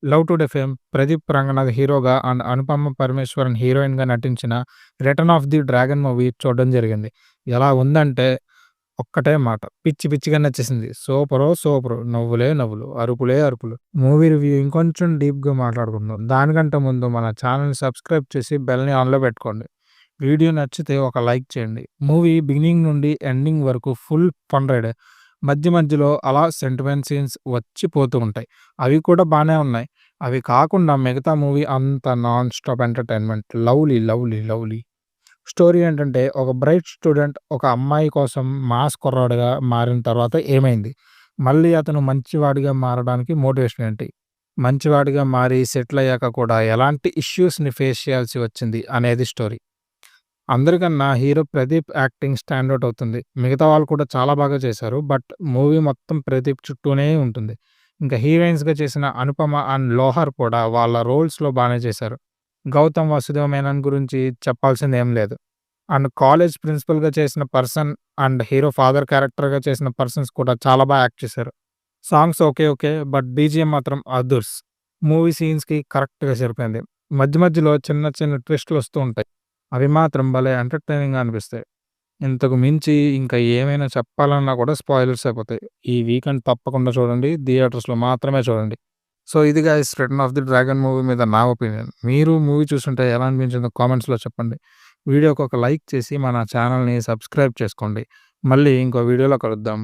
'Love today' fame Pradeep Ranganath హీరోగా and Anupama Parameswaran హీరోయిన్‌గా నటించిన 'return of the dragon' movie చూడడం జరిగింది. ఎలా ఉందంటే ఒక్కటే మాట పిచ్చి పిచ్చిగా నచ్చేసింది. సూపరో నవ్వులే నవ్వులు, అరుపులే అరుపులు. మూవీ రివ్యూ ఇంకొంచెం డీప్‌గా మాట్లాడుకుందాం. దానికంటే ముందు మన ఛానెల్‌ని సబ్స్క్రైబ్ చేసి బెల్‌ని ఆన్‌లో పెట్టుకోండి. వీడియో నచ్చితే ఒక లైక్ చేయండి. మూవీ బిగినింగ్ నుండి ఎండింగ్ వరకు ఫుల్ ఫన్ రైడే. మధ్యలో అలా సెంటిమెంట్ సీన్స్ వచ్చి పోతూ ఉంటాయి. అవి కూడా బానే ఉన్నాయి. అవి కాకుండా మిగతా మూవీ అంతా non stop entertainment. Lovely. Story ఏంటంటే ఒక బ్రైట్ స్టూడెంట్ ఒక అమ్మాయి కోసం మాస్ కుర్రాడుగా మారిన తర్వాత ఏమైంది? మళ్ళీ అతను మంచివాడిగా మారడానికి మోటివేషన్ ఏంటి? మంచివాడిగా మారి సెటిల్ అయ్యాక కూడా ఎలాంటి ఇష్యూస్‌ని ఫేస్ చేయాల్సి వచ్చింది అనేది స్టోరీ. అందరికన్నా హీరో ప్రదీప్ యాక్టింగ్ స్టాండౌట్ అవుతుంది. మిగతా వాళ్ళు కూడా చాలా బాగా చేశారు. బట్ మూవీ మొత్తం ప్రదీప్ చుట్టూనే ఉంటుంది. ఇంకా హీరోయిన్స్‌గా చేసిన అనుపమ అండ్ లోహర్ కూడా వాళ్ళ రోల్స్‌లో బానే చేశారు. గౌతమ్ వాసుదేవ్ మేనన్ గురించి చెప్పాల్సిందేం లేదు. అండ్ కాలేజ్ ప్రిన్సిపల్‌గా చేసిన పర్సన్ అండ్ హీరో ఫాదర్ క్యారెక్టర్‌గా చేసిన పర్సన్స్ కూడా చాలా యాక్ట్ చేశారు. Songs okay. బట్ బీజీఎం మాత్రం అదుర్స్. మూవీ సీన్స్‌కి కరెక్ట్‌గా సరిపోయింది. మధ్యలో చిన్న ట్విస్ట్‌లొస్తూ ఉంటాయి. అవి మాత్రం భలే ఎంటర్‌టైనింగ్‌గా అనిపిస్తాయి. ఇంతకు మించి ఇంకా ఏమైనా చెప్పాలన్నా కూడా స్పాయిలర్స్ అయిపోతాయి. ఈ వీకెండ్ తప్పకుండా చూడండి. థియేటర్స్‌లో మాత్రమే చూడండి. సో, ఇది guys 'return of the dragon' movie మీద నా ఒపీనియన్. మీరు మూవీ చూసుంటే ఎలా అనిపించిందో కామెంట్స్‌లో చెప్పండి. వీడియోకి ఒక లైక్ చేసి మన ఛానెల్‌ని సబ్స్క్రైబ్ చేసుకోండి. మళ్ళీ ఇంకో వీడియోలో కలుద్దాం.